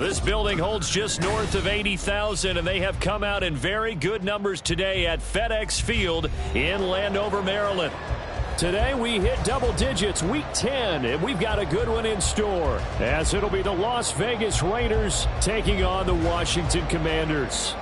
This building holds just north of 80,000, and they have come out in very good numbers today at FedEx Field in Landover, Maryland. Today we hit double digits, week 10, and we've got a good one in store, as it'll be the Las Vegas Raiders taking on the Washington Commanders.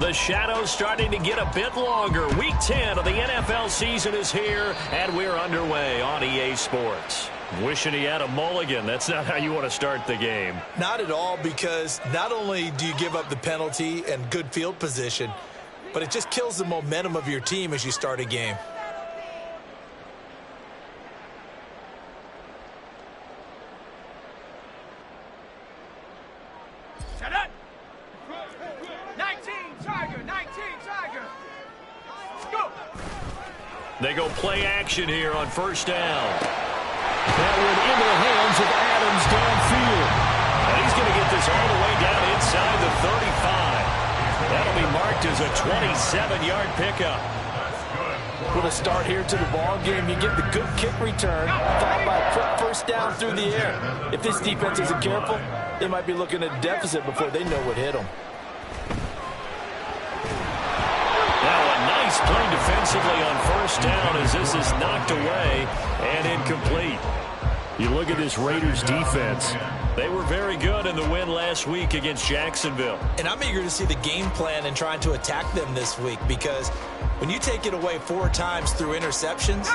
The shadow's starting to get a bit longer. Week 10 of the NFL season is here, and we're underway on EA Sports. Wishing he had a mulligan. That's not how you want to start the game. Not at all, because not only do you give up the penalty and good field position, but it just kills the momentum of your team as you start a game. They go play action here on first down. That one into the hands of Adams downfield. And he's going to get this all the way down inside the 35. That'll be marked as a 27-yard pickup. With a start here to the ball game, you get the good kick return, followed by a quick first down through the air. If this defense isn't careful, they might be looking at a deficit before they know what hit them. Nice play defensively on first down as this is knocked away and incomplete. You look at this Raiders defense. They were very good in the win last week against Jacksonville. And I'm eager to see the game plan and trying to attack them this week, because when you take it away 4 times through interceptions,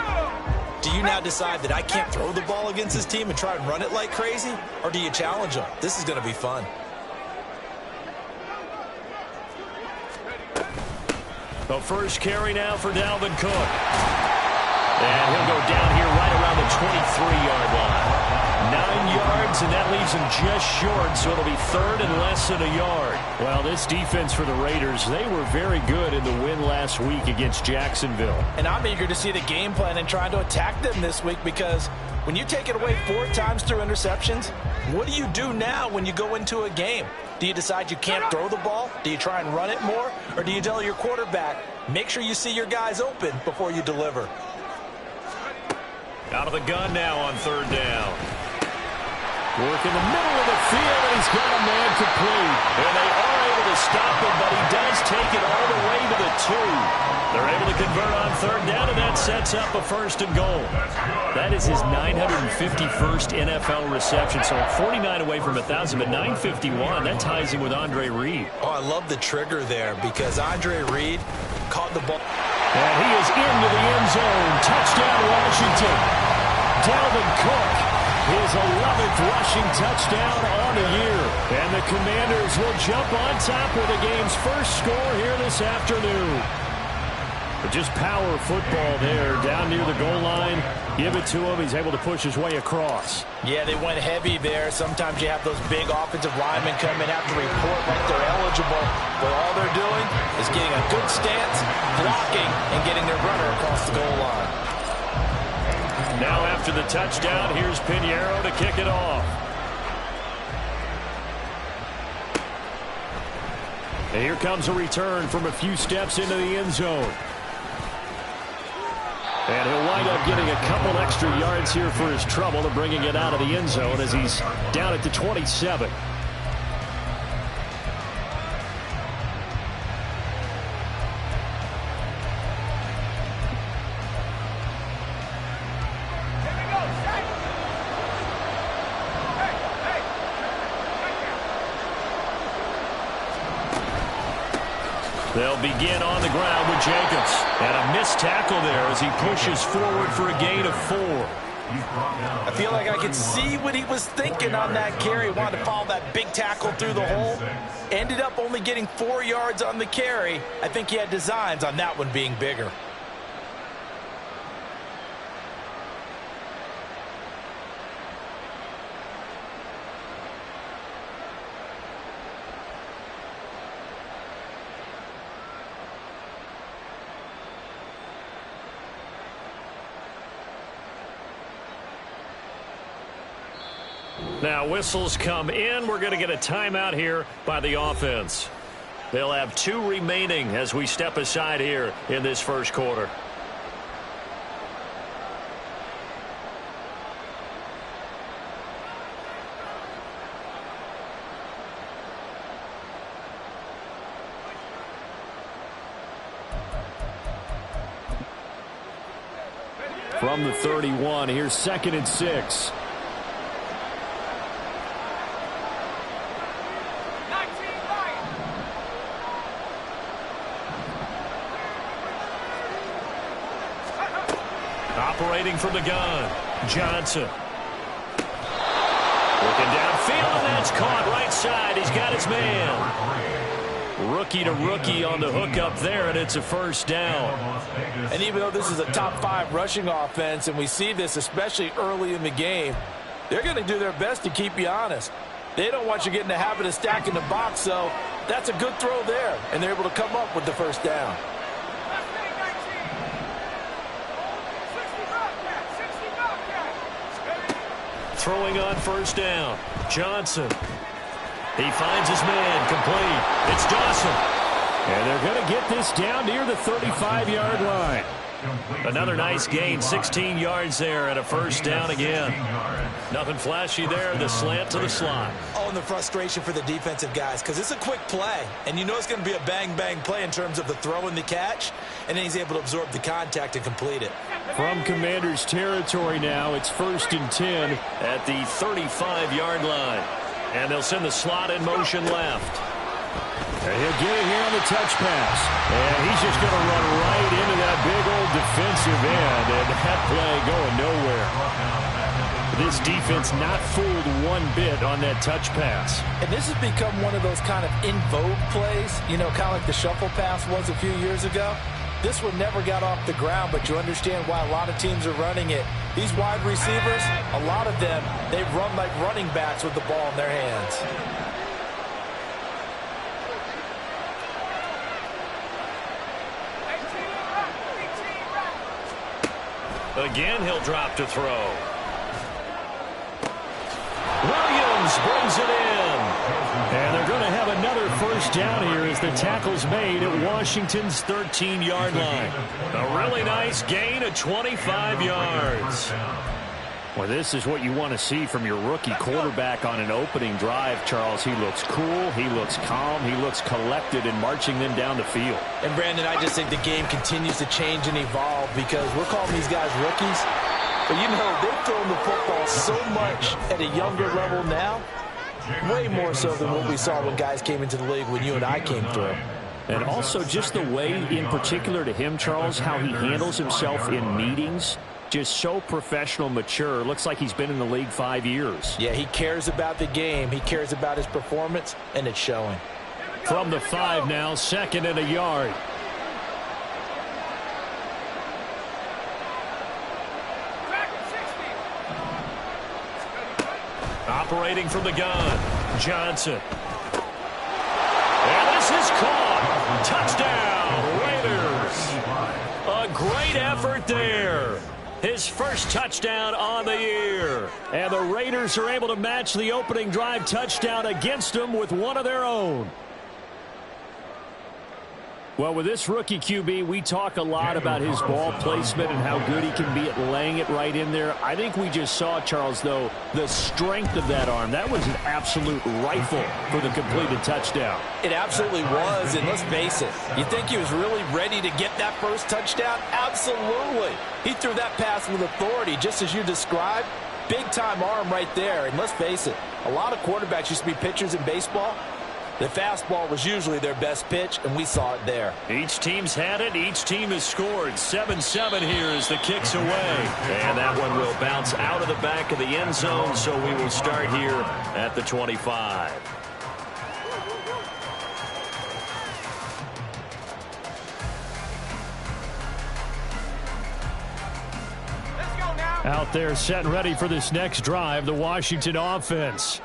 do you now decide that I can't throw the ball against this team and try and run it like crazy? Or do you challenge them? This is going to be fun. The first carry now for Dalvin Cook. And he'll go down here right around the 23-yard line. 9 yards, and that leaves him just short, so it'll be third and less than a yard. Well, this defense for the Raiders, they were very good in the win last week against Jacksonville. And I'm eager to see the game plan and trying to attack them this week, because when you take it away 4 times through interceptions, what do you do now when you go into a game? Do you decide you can't throw the ball? Do you try and run it more? Or do you tell your quarterback, make sure you see your guys open before you deliver? Out of the gun now on third down. Work in the middle of the field, and he's got a man complete. And they are able to stop him, but he does take it all the way to the 2. They're able to convert on third down, and that sets up a first and goal. That is his 951st NFL reception, so 49 away from 1,000, but 951. That ties him with Andre Reed. Oh, I love the trigger there, because Andre Reed caught the ball. And he is into the end zone. Touchdown, Washington. Dalvin Cook, his 11th rushing touchdown on the year. And the Commanders will jump on top with the game's first score here this afternoon. But just power football there down near the goal line. Give it to him. He's able to push his way across. Yeah, they went heavy there. Sometimes you have those big offensive linemen come in, have to report like they're eligible. But all they're doing is getting a good stance, blocking, and getting their runner across the goal line. Now after the touchdown, here's Pinheiro to kick it off. And here comes a return from a few steps into the end zone. And he'll wind up getting a couple extra yards here for his trouble and bringing it out of the end zone as he's down at the 27. They'll begin on the ground with Jacobs. And a missed tackle there as he pushes forward for a gain of 4. I feel like I could see what he was thinking on that carry. Wanted to follow that big tackle through the hole. Ended up only getting 4 yards on the carry. I think he had designs on that one being bigger. Now whistles come in. We're going to get a timeout here by the offense. They'll have 2 remaining as we step aside here in this first quarter. From the 31, here's 2nd and 6. Operating from the gun, Johnson. Looking downfield, and that's caught right side. He's got his man. Rookie to rookie on the hook up there, and it's a first down. And even though this is a top 5 rushing offense, and we see this especially early in the game, they're going to do their best to keep you honest. They don't want you getting the habit of stacking the box, so that's a good throw there, and they're able to come up with the first down. Throwing on first down, Johnson. He finds his man, complete. It's Dawson. And they're going to get this down near the 35-yard line. Another nice gain, 16 yards there, and a first down again. Nothing flashy there, the slant to the slot. Oh, and the frustration for the defensive guys, because it's a quick play, and you know it's going to be a bang-bang play in terms of the throw and the catch, and then he's able to absorb the contact and complete it. From Commander's territory now, it's 1st and 10 at the 35-yard line. And they'll send the slot in motion left. And he'll get it here on the touch pass. And he's just going to run right into that big old defensive end. And that play going nowhere. This defense not fooled one bit on that touch pass. And this has become one of those kind of in vogue plays, you know, kind of like the shuffle pass was a few years ago. This one never got off the ground, but you understand why a lot of teams are running it. These wide receivers, a lot of them, they run like running backs with the ball in their hands. Again, he'll drop to throw. Williams brings it in. And they're going to have another first down here as the tackle's made at Washington's 13-yard line. A really nice gain of 25 yards. Well, this is what you want to see from your rookie quarterback on an opening drive, Charles. He looks cool, he looks calm, he looks collected in marching them down the field. And, Brandon, I just think the game continues to change and evolve because we're calling these guys rookies. But, you know, they've thrown the football so much at a younger level now, way more so than what we saw when guys came into the league when you and I came through. And also just the way, in particular to him, Charles, how he handles himself in meetings. Just so professional, mature. Looks like he's been in the league 5 years. Yeah, he cares about the game. He cares about his performance, and it's showing. From the 5 now, 2nd and a yard. Operating from the gun, Johnson. And this is caught. Touchdown, Raiders. A great effort there. His first touchdown on the year. And the Raiders are able to match the opening drive touchdown against them with one of their own. Well, with this rookie QB, we talk a lot about his ball placement and how good he can be at laying it right in there. I think we just saw, Charles, though, the strength of that arm. That was an absolute rifle for the completed touchdown. It absolutely was, and let's face it, you think he was really ready to get that first touchdown? Absolutely. He threw that pass with authority, just as you described. Big-time arm right there, and let's face it, a lot of quarterbacks used to be pitchers in baseball. The fastball was usually their best pitch, and we saw it there. Each team's had it. Each team has scored. 7-7 here as the kick's away. And that one will bounce out of the back of the end zone, so we will start here at the 25. Out there set and ready for this next drive, the Washington offense.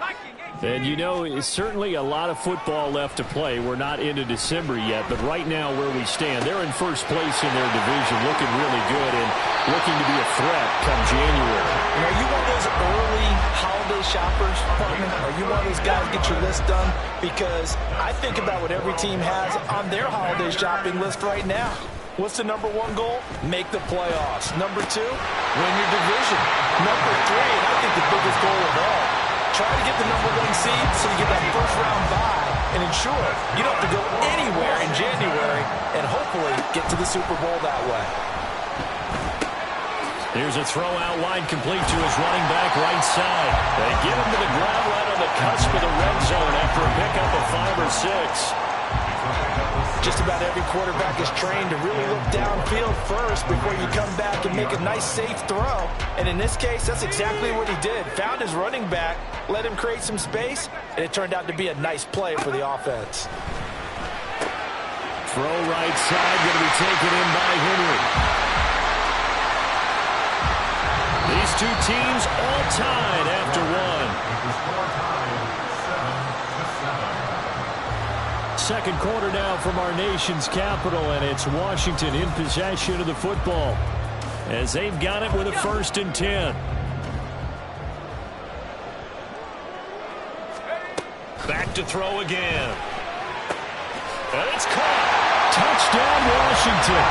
And, you know, it's certainly a lot of football left to play. We're not into December yet, but right now where we stand, they're in first place in their division, looking really good and looking to be a threat come January. And are you one of those early holiday shoppers, partner? Are you one of those guys get your list done? Because I think about what every team has on their holiday shopping list right now. What's the number one goal? Make the playoffs. Number two, win your division. Number three, and I think the biggest goal of all, try to get the number one seed so you get that first round bye and ensure you don't have to go anywhere in January and hopefully get to the Super Bowl that way. Here's a throw out wide, complete to his running back right side. They get him to the ground right on the cusp of the red zone after a pickup of 5 or 6. Just about every quarterback is trained to really look downfield first before you come back and make a nice, safe throw. And in this case, that's exactly what he did. Found his running back, let him create some space, and it turned out to be a nice play for the offense. Throw right side, going to be taken in by Henry. These two teams all tied after one. Second quarter now from our nation's capital, and it's Washington in possession of the football as they've got it with a 1st and 10. Back to throw again. And it's caught. Touchdown, Washington.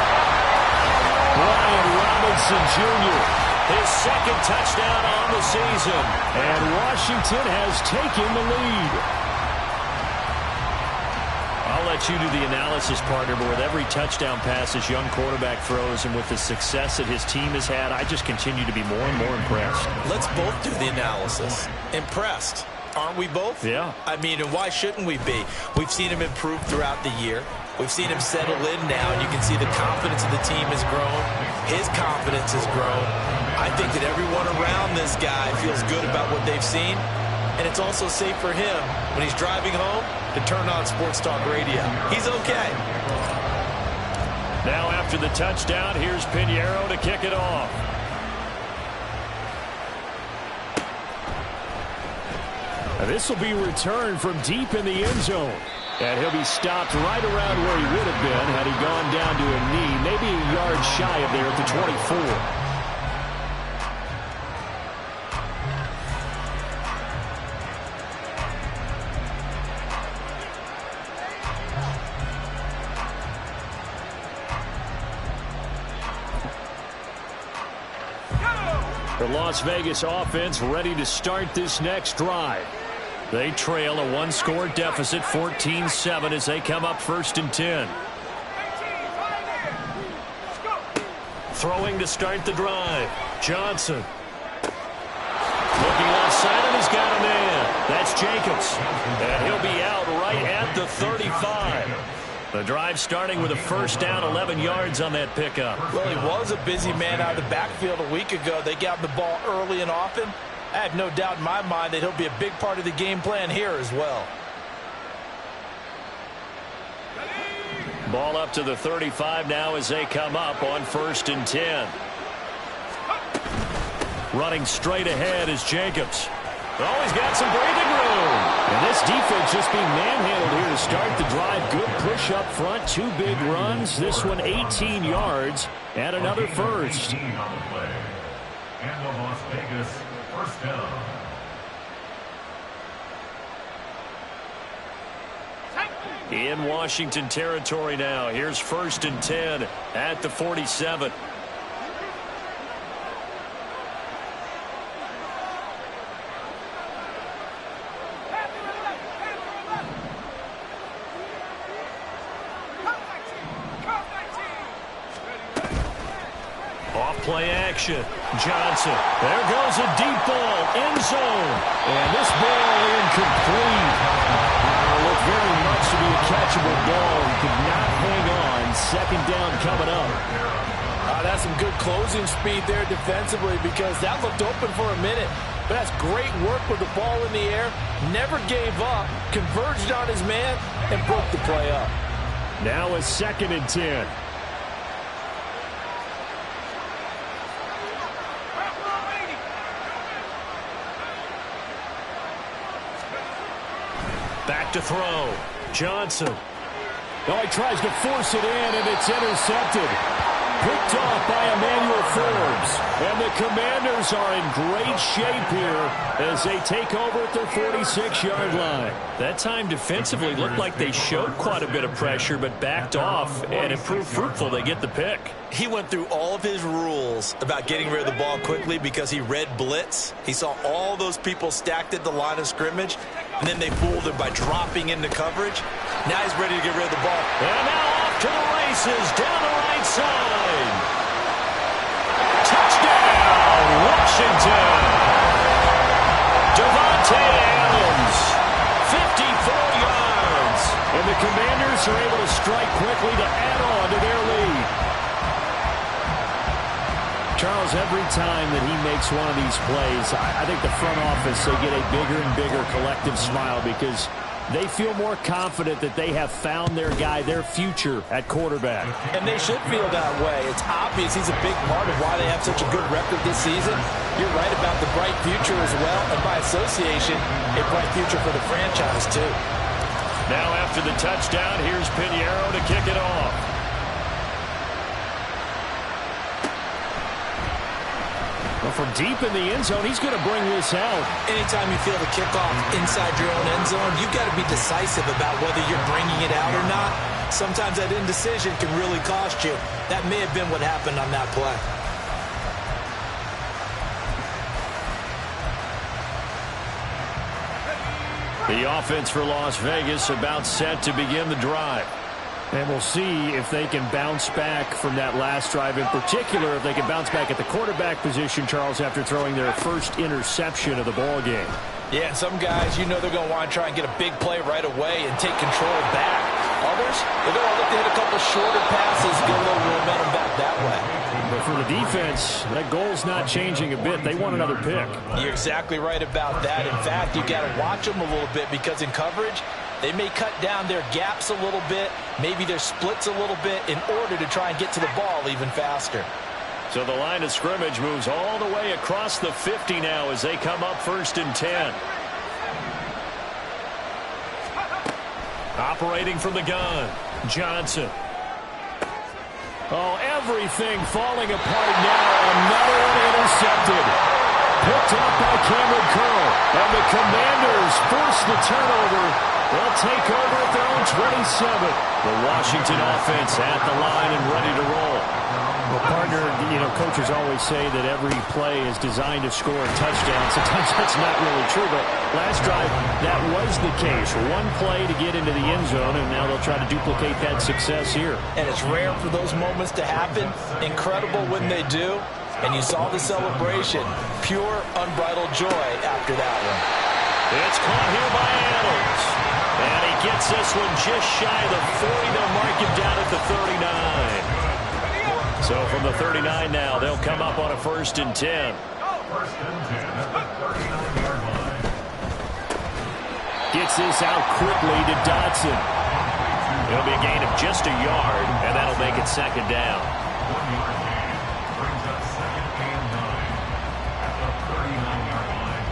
Brian Robinson Jr., his second touchdown on the season, and Washington has taken the lead. I'll let you do the analysis, partner, but with every touchdown pass this young quarterback throws and with the success that his team has had, I just continue to be more and more impressed. Let's both do the analysis. Impressed. Aren't we both? Yeah. I mean, and why shouldn't we be? We've seen him improve throughout the year. We've seen him settle in now, and you can see the confidence of the team has grown. His confidence has grown. I think that everyone around this guy feels good about what they've seen. And it's also safe for him when he's driving home to turn on Sports Talk Radio. He's okay. Now after the touchdown, here's Pinheiro to kick it off. This will be returned from deep in the end zone. And he'll be stopped right around where he would have been had he gone down to a knee, maybe a yard shy of there at the 24. The Las Vegas offense ready to start this next drive. They trail a one-score deficit, 14-7, as they come up 1st and 10. Throwing to start the drive. Johnson. Looking offside, and he's got a man. That's Jacobs. And he'll be out right at the 35. The drive starting with a first down, 11 yards on that pickup. Well, he was a busy man out of the backfield a week ago. They got the ball early and often. I have no doubt in my mind that he'll be a big part of the game plan here as well. Ball up to the 35 now as they come up on 1st and 10. Running straight ahead is Jacobs. Oh, he's got some breathing room. And this defense just being manhandled here to start the drive. Good push up front, 2 big runs. This one 18 yards and another first. And the Las Vegas first down. In Washington territory now. Here's 1st and 10 at the 47. Play action. Johnson. There goes a deep ball. End zone. And this ball incomplete. Looked very catchable ball. He could not hang on. Second down coming up. That's some good closing speed there defensively because that looked open for a minute. But that's great work with the ball in the air. Never gave up, converged on his man, and broke the play up. Now a 2nd and 10. Back to throw. Johnson. Oh, he tries to force it in, and it's intercepted. Picked off by Emmanuel Forbes. And the Commanders are in great shape here as they take over at their 46-yard line. That time defensively looked like they showed quite a bit of pressure but backed off, and it proved fruitful. They get the pick. He went through all of his rules about getting rid of the ball quickly because he read blitz. He saw all those people stacked at the line of scrimmage, and then they fooled him by dropping into coverage. Now he's ready to get rid of the ball. And now off to the races down the right side. Touchdown, Washington. Devontae Adams, 54 yards. And the Commanders are able to strike quickly to add on to their lead. Charles, every time that he makes one of these plays, I think the front office, they get a bigger and bigger collective smile because they feel more confident that they have found their guy, their future at quarterback. And they should feel that way. It's obvious he's a big part of why they have such a good record this season. You're right about the bright future as well, and by association, a bright future for the franchise too. Now after the touchdown, here's Pinheiro to kick it off. Well, from deep in the end zone, he's going to bring this out. Anytime you feel the kickoff inside your own end zone, you've got to be decisive about whether you're bringing it out or not. Sometimes that indecision can really cost you. That may have been what happened on that play. The offense for Las Vegas about set to begin the drive. And we'll see if they can bounce back from that last drive. In particular, if they can bounce back at the quarterback position, Charles, after throwing their first interception of the ball game. Yeah, some guys, you know they're going to want to try and get a big play right away and take control back. Others, they're going to look to hit a couple shorter passes, get a little momentum back that way. But for the defense, that goal's not changing a bit. They want another pick. You're exactly right about that. In fact, you've got to watch them a little bit because in coverage, they may cut down their gaps a little bit, maybe their splits a little bit in order to try and get to the ball even faster. So the line of scrimmage moves all the way across the 50 now as they come up 1st and 10. Operating from the gun, Johnson. Oh, everything falling apart now. Another one intercepted. Picked up by Cameron Curl. And the Commanders force the turnover. They'll take over at their own 27. The Washington offense at the line and ready to roll. Well, partner, you know, coaches always say that every play is designed to score a touchdown. Sometimes that's not really true, but last drive, that was the case. One play to get into the end zone, and now they'll try to duplicate that success here. And it's rare for those moments to happen. Incredible when they do. And you saw the celebration. Pure, unbridled joy after that one. It's caught here by Adams. And he gets this one just shy of the 40. They'll mark him down at the 39. So from the 39 now, they'll come up on a 1st and 10. Gets this out quickly to Dotson. It'll be a gain of just a yard, and that'll make it 2nd down. 1 yard gain brings up 2nd and 9 at the 39-yard line.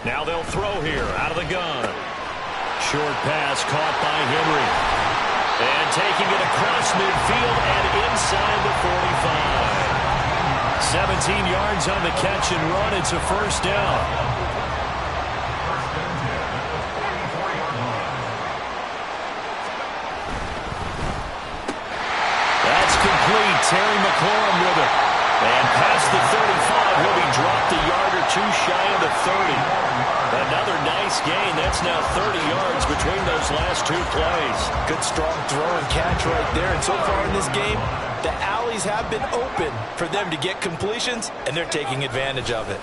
Now they'll throw here out of the gun. Short pass caught by Henry. And taking it across midfield and inside the 45. 17 yards on the catch and run. It's a 1st down. That's complete. Terry McLaurin with it. And past the 35, he'll be dropped a yard or two shy of the 30. Another nice gain. That's now 30 yards between those last two plays. Good strong throw and catch right there. And so far in this game, the alleys have been open for them to get completions, and they're taking advantage of it.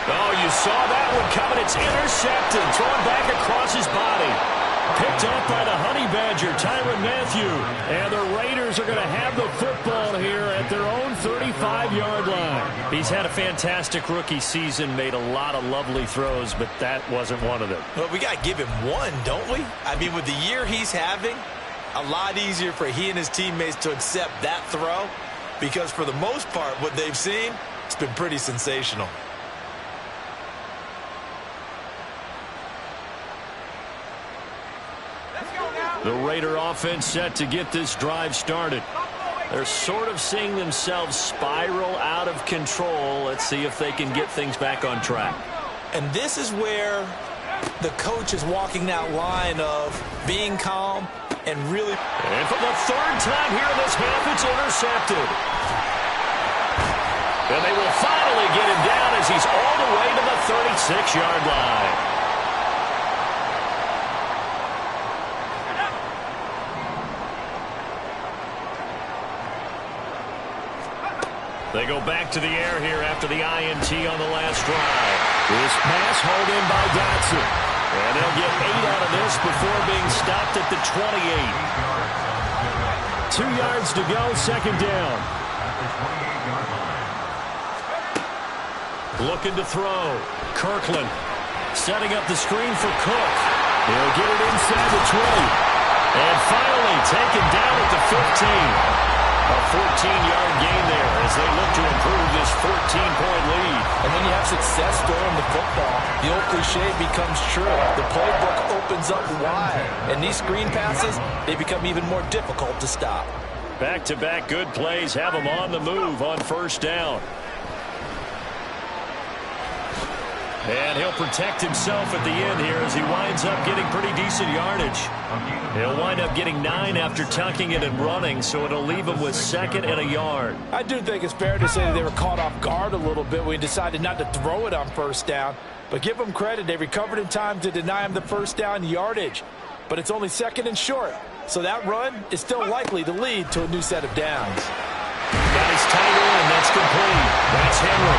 Oh, you saw that one coming. It's intercepted. Thrown back across his body. Picked up by the Honey Badger, Tyrann Mathieu. And the Raiders are going to have the football here at their own 35-yard line. He's had a fantastic rookie season, made a lot of lovely throws, but that wasn't one of them. Well, we got to give him one, don't we? I mean, with the year he's having, a lot easier for he and his teammates to accept that throw, because for the most part, what they've seen, it's been pretty sensational. The Raider offense set to get this drive started. They're sort of seeing themselves spiral out of control. Let's see if they can get things back on track. And this is where the coach is walking that line of being calm and really... And for the third time here in this half, it's intercepted. And they will finally get him down as he's all the way to the 36-yard line. They go back to the air here after the INT on the last drive. This pass hauled in by Dotson. And they'll get 8 out of this before being stopped at the 28. 2 yards to go, second down. Looking to throw. Kirkland setting up the screen for Cook. He'll get it inside the 20. And finally taken down at the 15. A 14-yard gain there as they look to improve this 14-point lead. And when you have success throwing the football, the old cliche becomes true. The playbook opens up wide. And these screen passes, they become even more difficult to stop. Back-to-back good plays have him on the move on first down. And he'll protect himself at the end here as he winds up getting pretty decent yardage. He'll wind up getting 9 after tucking it and running, so it'll leave him with 2nd and a yard. I do think it's fair to say that they were caught off guard a little bit when we decided not to throw it on first down. But give them credit. They recovered in time to deny him the first down yardage. But it's only 2nd and short. So that run is still likely to lead to a new set of downs. Nice tight end. That's complete. That's Henry.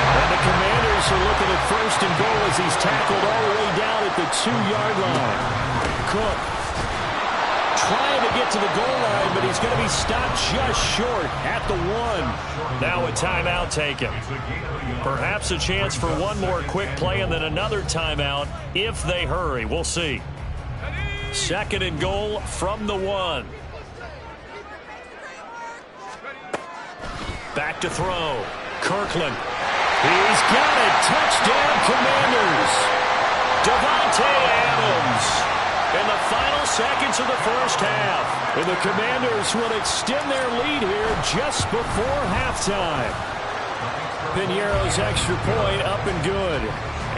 And the Commanders are looking at 1st and goal as he's tackled all the way down at the 2-yard line. Cook trying to get to the goal line, but he's going to be stopped just short at the 1. Now a timeout taken. Perhaps a chance for one more quick play and then another timeout if they hurry. We'll see. 2nd and goal from the 1. Back to throw. Kirkland. He's got it. Touchdown, Commanders. Devontae Adams in the final seconds of the first half. And the Commanders will extend their lead here just before halftime. Piñeiro's extra point up and good.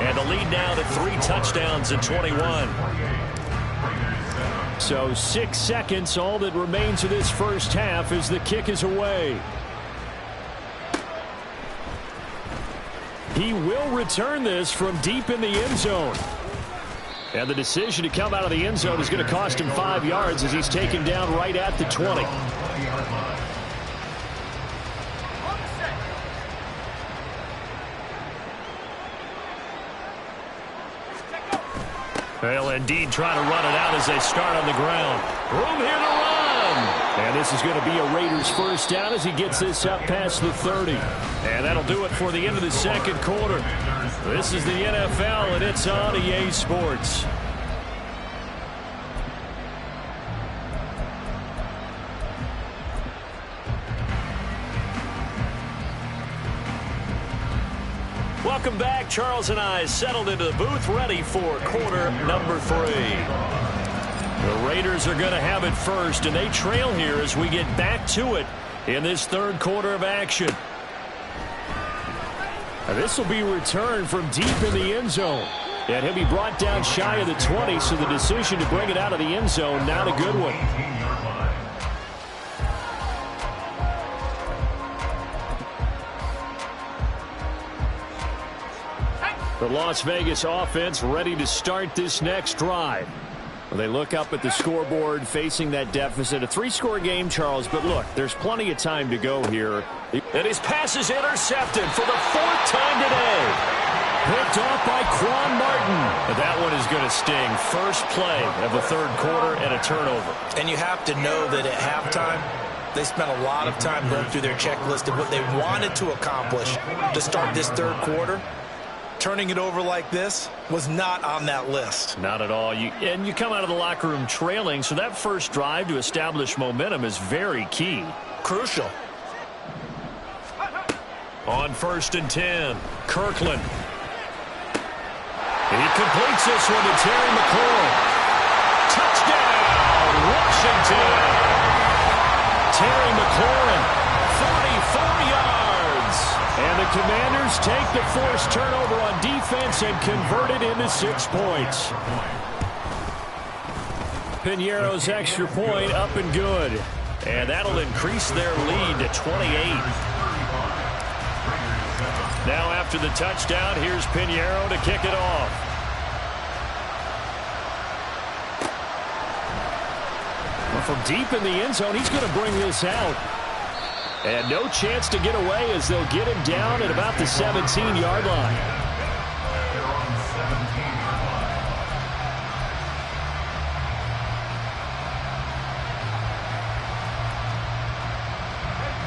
And the lead now to 3 touchdowns at 21. So 6 seconds, all that remains of this first half as the kick is away. He will return this from deep in the end zone. And the decision to come out of the end zone is going to cost him 5 yards as he's taken down right at the 20. They'll indeed try to run it out as they start on the ground. Room here to run. And this is going to be a Raiders first down as he gets this up past the 30. And that'll do it for the end of the second quarter. This is the NFL, and it's on EA Sports. Welcome back. Charles and I settled into the booth, ready for quarter number 3. The Raiders are going to have it first, and they trail here as we get back to it in this third quarter of action. Now, this will be returned from deep in the end zone. And he'll be brought down shy of the 20, so the decision to bring it out of the end zone, not a good one. The Las Vegas offense ready to start this next drive. Well, they look up at the scoreboard facing that deficit. A 3-score game, Charles, but look, there's plenty of time to go here. And his pass is intercepted for the 4th time today. Picked off by Quan Martin. But that one is going to sting. First play of the 3rd quarter and a turnover. And you have to know that at halftime, they spent a lot of time going through their checklist of what they wanted to accomplish to start this 3rd quarter. Turning it over like this was not on that list. Not at all. And you come out of the locker room trailing, so that first drive to establish momentum is very key. Crucial. On 1st and 10, Kirkland. He completes this one to Terry McLaurin. Touchdown, Washington. Terry McLaurin, 44 yards. And the Commanders take the forced turnover on defense and convert it into 6 points. Piñeiro's extra point up and good. And that'll increase their lead to 28. Now after the touchdown, here's Piñeiro to kick it off. Well, from deep in the end zone, he's going to bring this out. And no chance to get away as they'll get him down at about the 17-yard line.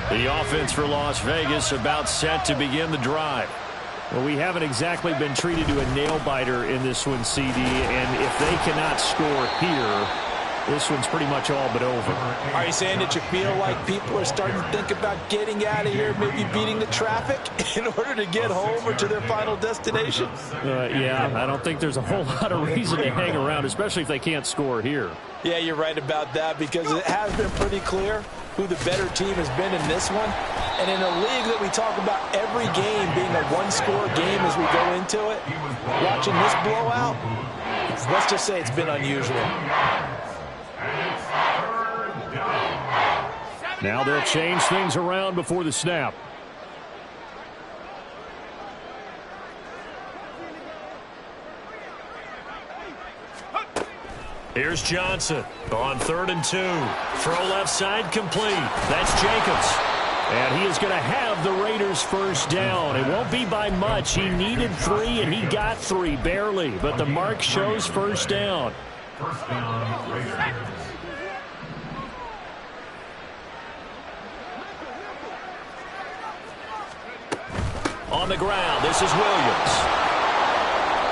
The offense for Las Vegas about set to begin the drive. Well, we haven't exactly been treated to a nail-biter in this one, CD, and if they cannot score here, this one's pretty much all but over. Are you saying that you feel like people are starting to think about getting out of here, maybe beating the traffic in order to get home or to their final destination? Yeah, I don't think there's a whole lot of reason to hang around, especially if they can't score here. Yeah, you're right about that because it has been pretty clear who the better team has been in this one. And in a league that we talk about every game being a one-score game as we go into it, watching this blowout, let's just say it's been unusual. Now they'll change things around before the snap. Here's Johnson on 3rd and 2. Throw left side complete. That's Jacobs. And he is going to have the Raiders first down. It won't be by much. He needed 3 and he got 3 barely. But the mark shows first down. First down, Raiders. On the ground, this is Williams.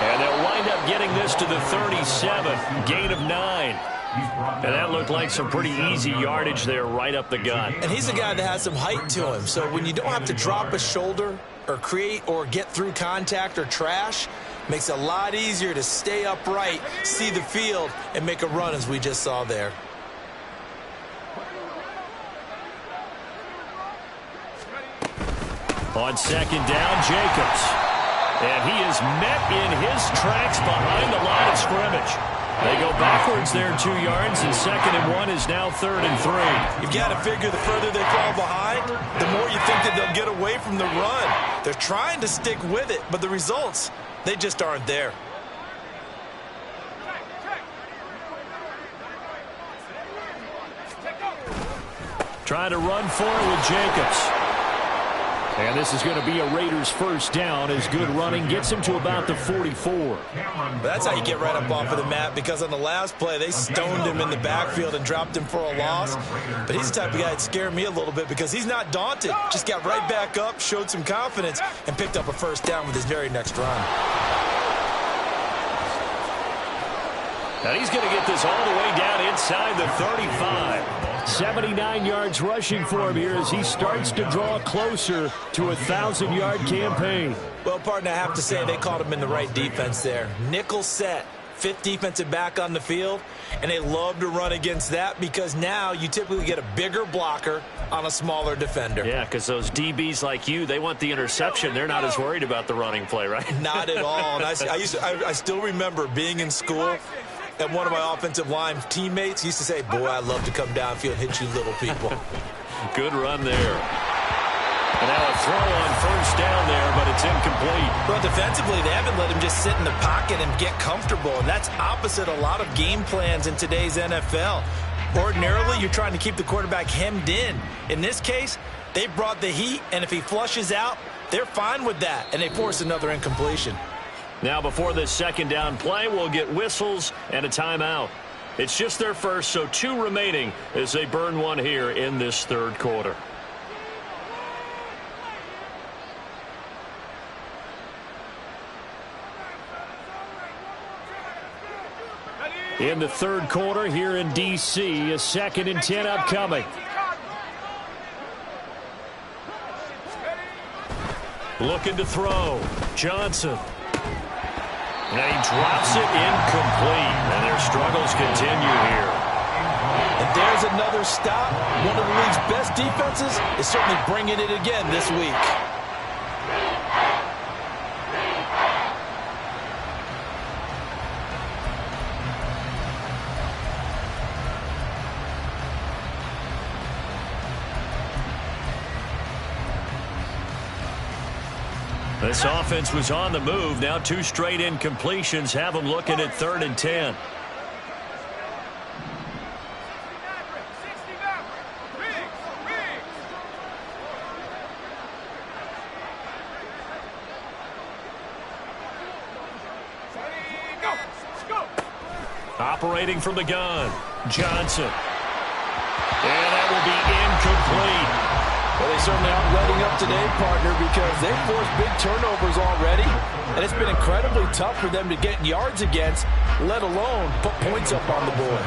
And they'll wind up getting this to the 37, gain of 9. And that looked like some pretty easy yardage there right up the gut. And he's a guy that has some height to him, so when you don't have to drop a shoulder or create or get through contact or trash, makes it a lot easier to stay upright, see the field, and make a run as we just saw there. On 2nd down, Jacobs. And he is met in his tracks behind the line of scrimmage. They go backwards there 2 yards, and 2nd and 1 is now 3rd and 3. You've got to figure the further they fall behind, the more you think that they'll get away from the run. They're trying to stick with it, but the results, they just aren't there. Trying to run for it with Jacobs. And this is going to be a Raiders first down as good running gets him to about the 44. That's how you get right up off of the mat, because on the last play, they stoned him in the backfield and dropped him for a loss. But he's the type of guy that scared me a little bit because he's not daunted. Just got right back up, showed some confidence, and picked up a first down with his very next run. And he's going to get this all the way down inside the 35. 79 yards rushing for him here as he starts to draw closer to a 1,000-yard campaign. Well, partner, I have to say they caught him in the right defense there. Nickel set, 5th defensive back on the field, and they love to run against that because now you typically get a bigger blocker on a smaller defender. Yeah, because those DBs like you, they want the interception. They're not as worried about the running play, right? Not at all. And I still remember being in school, and one of my offensive line teammates used to say, boy, I love to come downfield and hit you little people. Good run there. And now a throw on first down there, but it's incomplete. Well, defensively, they haven't let him just sit in the pocket and get comfortable, and that's opposite a lot of game plans in today's NFL. Ordinarily, you're trying to keep the quarterback hemmed in. In this case, they brought the heat, and if he flushes out, they're fine with that, and they force another incompletion. Now before this second down play, we'll get whistles and a timeout. It's just their first, so 2 remaining as they burn one here in this third quarter. In the third quarter here in D.C., a 2nd and 10 upcoming. Looking to throw. Johnson. And he drops it incomplete. And their struggles continue here. And there's another stop. One of the league's best defenses is certainly bringing it again this week. This offense was on the move. Now 2 straight incompletions have them looking at 3rd and 10. Operating from the gun, Johnson. And that will be incomplete. Well, they certainly aren't letting up today, partner, because they've forced big turnovers already, and it's been incredibly tough for them to get yards against, let alone put points up on the board.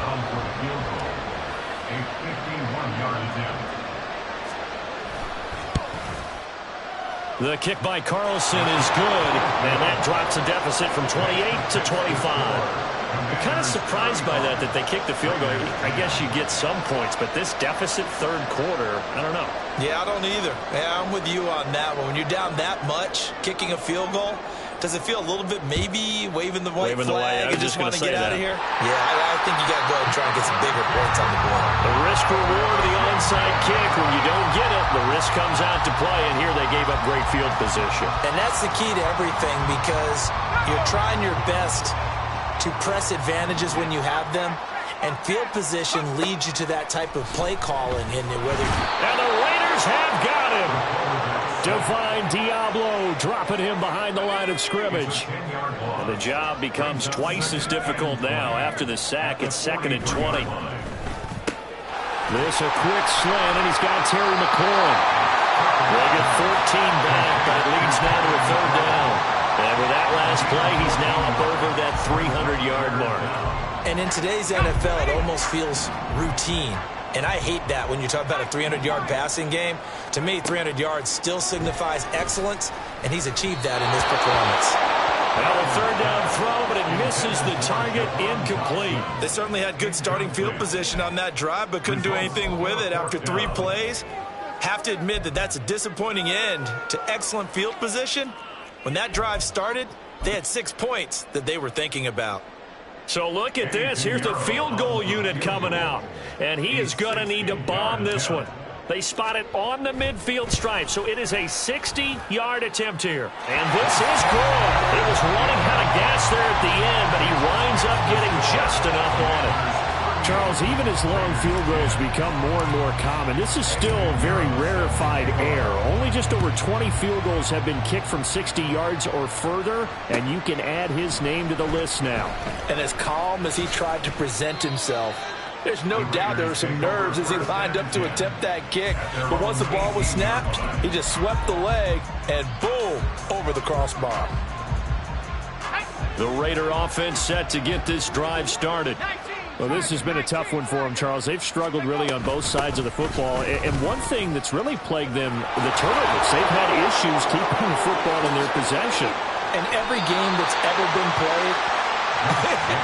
The kick by Carlson is good, and that drops a deficit from 28 to 25. I'm kind of surprised by that they kicked the field goal. I guess you get some points, but this deficit third quarter, I don't know. Yeah, I don't either. Yeah, I'm with you on that one. When you're down that much, kicking a field goal, does it feel a little bit maybe waving the white flag and just want to get out of here? Yeah, I think you got to go ahead and try and get some bigger points on the board. The risk reward of the onside kick. When you don't get it, the risk comes out to play, and here they gave up great field position. And that's the key to everything, because you're trying your best to press advantages when you have them, and field position leads you to that type of play calling. And the Raiders have got him. Divine Diablo dropping him behind the line of scrimmage. And the job becomes twice as difficult now. After the sack, it's 2nd and 20. This a quick slant, and he's got Terry McLaurin. They get 14 back, but it leads now to a 3rd down. And with that last play, he's now up over that 300-yard mark. And in today's NFL, it almost feels routine. And I hate that when you talk about a 300-yard passing game. To me, 300 yards still signifies excellence, and he's achieved that in this performance. Well, a 3rd down throw, but it misses the target, incomplete. They certainly had good starting field position on that drive, but couldn't do anything with it after 3 plays. Have to admit that that's a disappointing end to excellent field position. When that drive started, they had 6 points that they were thinking about. So look at this. Here's the field goal unit coming out. And he is going to need to bomb this one. They spot it on the midfield stripe, so it is a 60-yard attempt here. And this is good. It was running out of gas there at the end, but he winds up getting just enough on it. Charles, even as long field goals become more and more common, this is still very rarefied air. Only just over 20 field goals have been kicked from 60 yards or further, and you can add his name to the list now. And as calm as he tried to present himself, there's no doubt there were some nerves as he lined up to attempt that kick. But once the ball was snapped, he just swept the leg and boom, over the crossbar. The Raider offense set to get this drive started. Well, this has been a tough one for them, Charles. They've struggled really on both sides of the football. And one thing that's really plagued them, the turnovers. They've had issues keeping the football in their possession. In every game that's ever been played,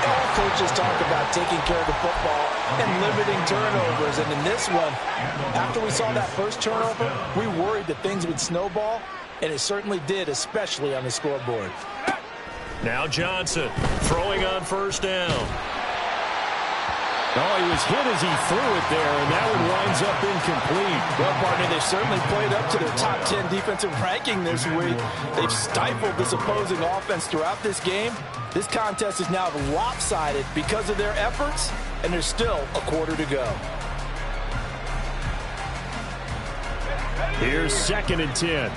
all coaches talk about taking care of the football and limiting turnovers. And in this one, after we saw that first turnover, we worried that things would snowball, and it certainly did, especially on the scoreboard. Now Johnson throwing on first down. Oh, he was hit as he threw it there, and that would wind ends up incomplete. Well, partner, they've certainly played up to their top 10 defensive ranking this week. They've stifled this opposing offense throughout this game. This contest is now lopsided because of their efforts, and there's still a quarter to go. Here's 2nd and 10.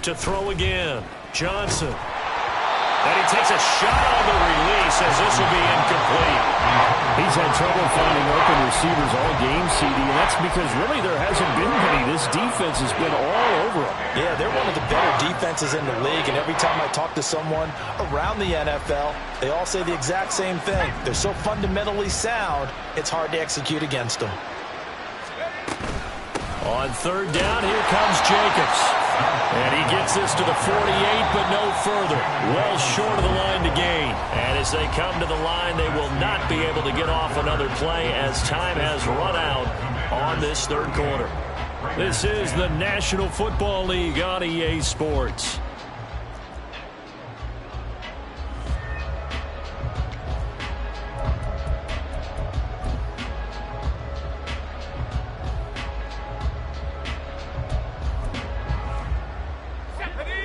To throw again, Johnson. And he takes a shot on the release as this will be incomplete. He's had trouble finding open receivers all game, CD, and that's because really there hasn't been many. This defense has been all over them. Yeah, they're one of the better defenses in the league, and every time I talk to someone around the NFL, they all say the exact same thing. They're so fundamentally sound, it's hard to execute against them. On 3rd down, here comes Jacobs. And he gets this to the 48, but no further. Well short of the line to gain. And as they come to the line, they will not be able to get off another play as time has run out on this 3rd quarter. This is the National Football League on EA Sports.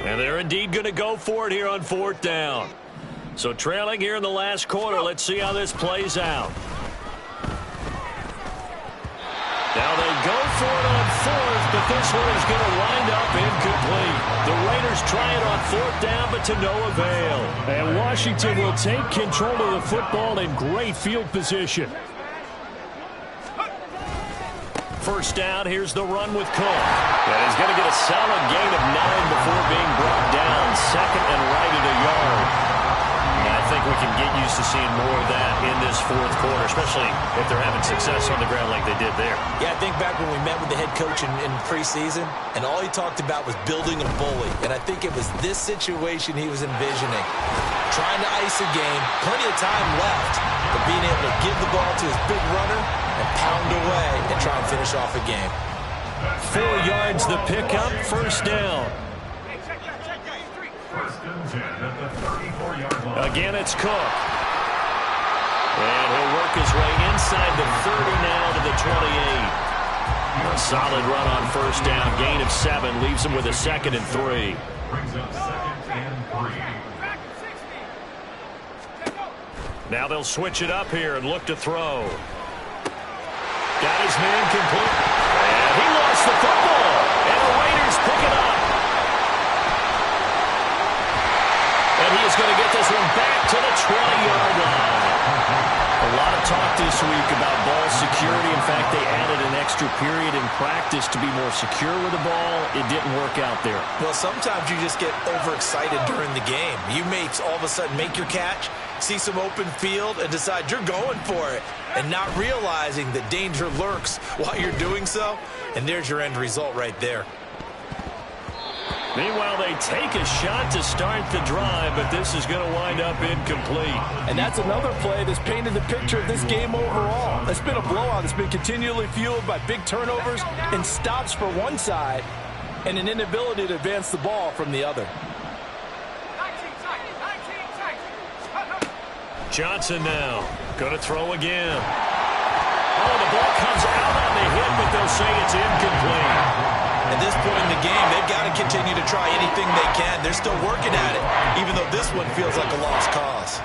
And they're indeed going to go for it here on 4th down. So trailing here in the last quarter, let's see how this plays out. Now they go for it on 4th, but this one is going to wind up incomplete. The Raiders try it on 4th down, but to no avail. And Washington will take control of the football in great field position. 1st down, here's the run with Cook. And he's going to get a solid gain of 9 before being brought down. 2nd and right at a yard. And I think we can get used to seeing more of that in this 4th quarter, especially if they're having success on the ground like they did there. Yeah, I think back when we met with the head coach in preseason, and all he talked about was building a bully. And I think it was this situation he was envisioning. Trying to ice a game, plenty of time left, but being able to give the ball to his big runner and pound away and try and finish off a game. 4 yards the pickup, 1st down. 1st and 10 at the 34-yard line. Again, it's Cook. And he'll work his way inside the 30 now to the 28. A solid run on 1st down, gain of 7, leaves him with a 2nd and 3. Brings up 2nd and 3. Now they'll switch it up here and look to throw. Got his man complete. And he lost the football. And the Raiders pick it up. And he is going to get this one back to the 20-yard line. A lot of talk this week about ball security. In fact, they added an extra period in practice to be more secure with the ball. It didn't work out there. Well, sometimes you just get overexcited during the game. You may all of a sudden make your catch, see some open field, and decide you're going for it, and not realizing that danger lurks while you're doing so. And there's your end result right there. Meanwhile, they take a shot to start the drive, but this is going to wind up incomplete. And that's another play that's painted the picture of this game overall. It's been a blowout. It's been continually fueled by big turnovers and stops for one side and an inability to advance the ball from the other. Johnson now going to throw again. Oh, the ball comes out on the hit, but they'll say it's incomplete. At this point in the game, they've got to continue to try anything they can. They're still working at it, even though this one feels like a lost cause.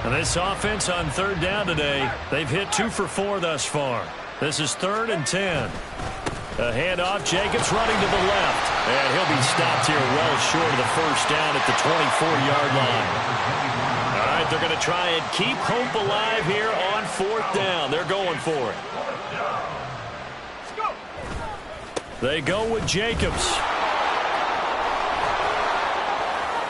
And this offense on 3rd down today, they've hit 2 for 4 thus far. This is 3rd and 10. A handoff, Jacobs running to the left. And he'll be stopped here well short of the 1st down at the 24-yard line. All right, they're going to try and keep hope alive here on 4th down. They're going for it. They go with Jacobs.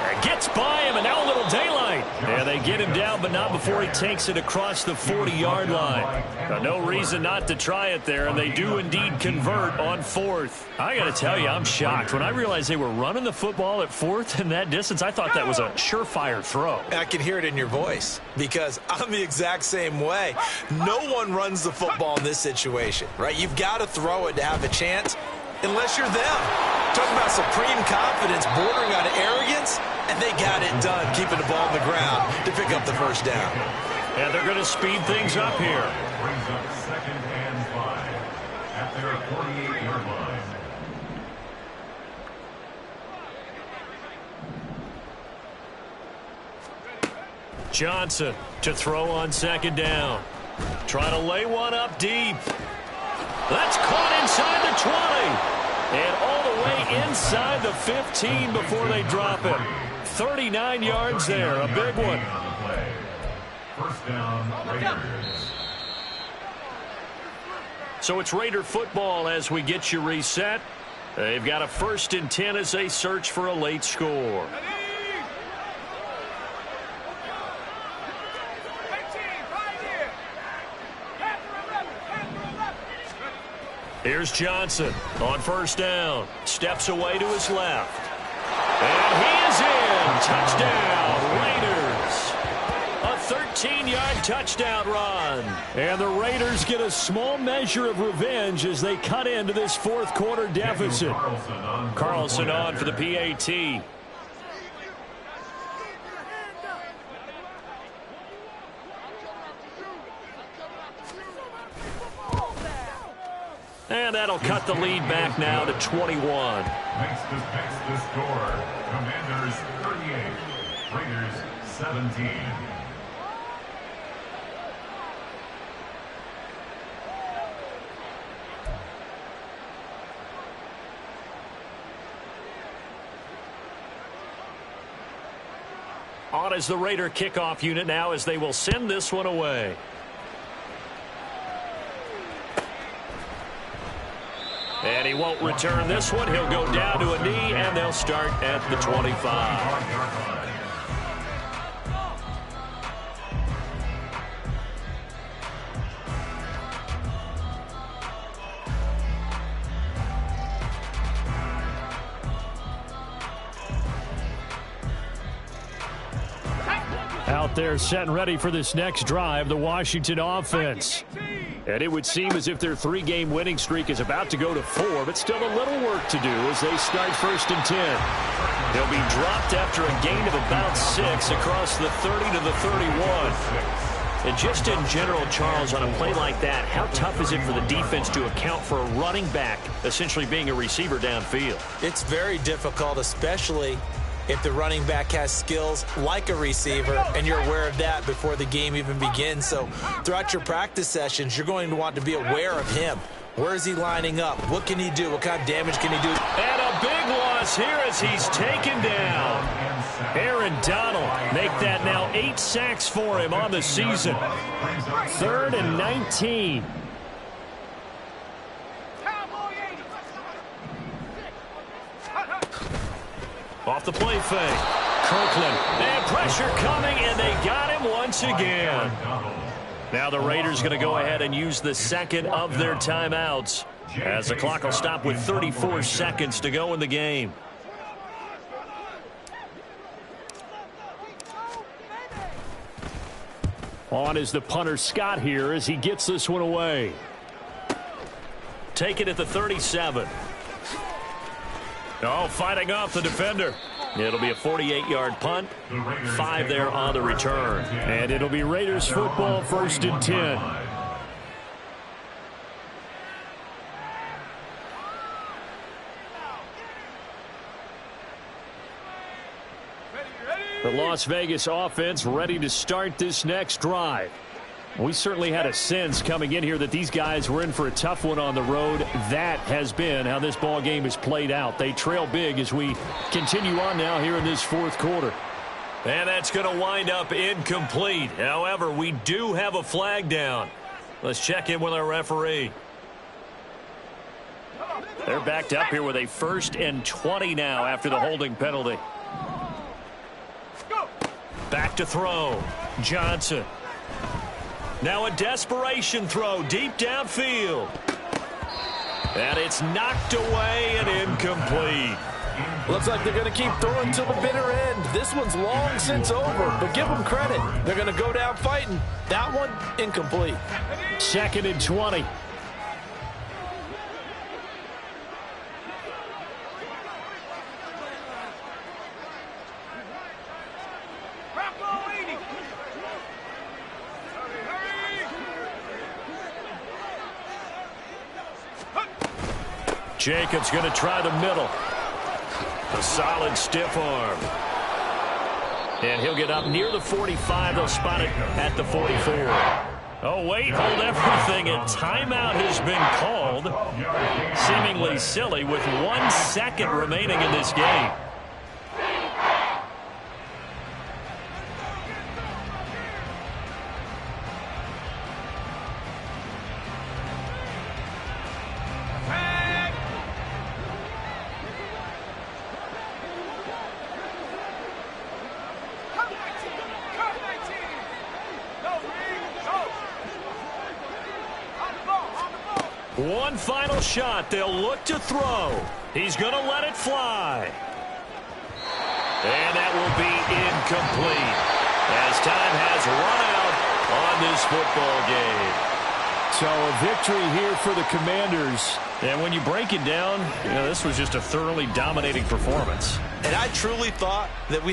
And gets by him, and now a little daylight. And they get him down, but not before he takes it across the 40-yard line. No reason not to try it there, and they do indeed convert on fourth. I got to tell you, I'm shocked. When I realized they were running the football at fourth in that distance, I thought that was a surefire throw. I can hear it in your voice because I'm the exact same way. No one runs the football in this situation, right? You've got to throw it to have a chance unless you're them. Talk about supreme confidence bordering on arrogance, and they got it done, keeping the ball on the ground to pick up the first down. And they're going to speed things up here. Brings up 2nd and 5 at their 48-yard line. Johnson to throw on 2nd down. Trying to lay one up deep. That's caught inside the 20. And all the way inside the 15 before they drop it. 39 yards there, a big one. First down, Raiders. So it's Raider football as we get you reset. They've got a 1st and 10 as they search for a late score. Here's Johnson on 1st down. Steps away to his left. And he is in. Touchdown, Raiders. A 13-yard touchdown run. And the Raiders get a small measure of revenge as they cut into this 4th quarter deficit. Carlson on for the PAT. And that'll cut the lead back now to 21. Makes the score. Commanders 38, Raiders 17. On is the Raider kickoff unit now as they will send this one away. And he won't return this one. He'll go down to a knee, and they'll start at the 25. Out there set and ready for this next drive, the Washington offense. And it would seem as if their 3-game winning streak is about to go to 4, but still a little work to do as they start 1st and 10. They'll be dropped after a gain of about 6 across the 30 to the 31. And just in general, Charles, on a play like that, how tough is it for the defense to account for a running back essentially being a receiver downfield? It's very difficult, especially if the running back has skills like a receiver and you're aware of that before the game even begins. So throughout your practice sessions, you're going to want to be aware of him. Where is he lining up? What can he do? What kind of damage can he do? And a big loss here as he's taken down. Aaron Donald make that now 8 sacks for him on the season. 3rd and 19. Off the play fake. Kirkland. And pressure coming, and they got him once again. Now the Raiders going to go ahead and use the 2nd of their timeouts as the clock will stop with 34 seconds to go in the game. On is the punter Scott here as he gets this one away. Take it at the 37. Oh, fighting off the defender. It'll be a 48-yard punt. 5 there on the return. And it'll be Raiders football 1st and 10. The Las Vegas offense ready to start this next drive. We certainly had a sense coming in here that these guys were in for a tough one on the road. That has been how this ball game has played out. They trail big as we continue on now here in this 4th quarter. And that's going to wind up incomplete. However, we do have a flag down. Let's check in with our referee. They're backed up here with a 1st and 20 now after the holding penalty. Back to throw. Johnson. Now a desperation throw deep downfield. And it's knocked away and incomplete. Looks like they're going to keep throwing till the bitter end. This one's long since over, but give them credit. They're going to go down fighting. That one, incomplete. 2nd and 20. Jacobs going to try the middle. A solid stiff arm. And he'll get up near the 45. They'll spot it at the 44. Oh, wait, hold everything. A timeout has been called. Seemingly silly with 1 second remaining in this game. One final shot. They'll look to throw. He's going to let it fly. And that will be incomplete as time has run out on this football game. So a victory here for the Commanders. And when you break it down, this was just a thoroughly dominating performance. And I truly thought that we'd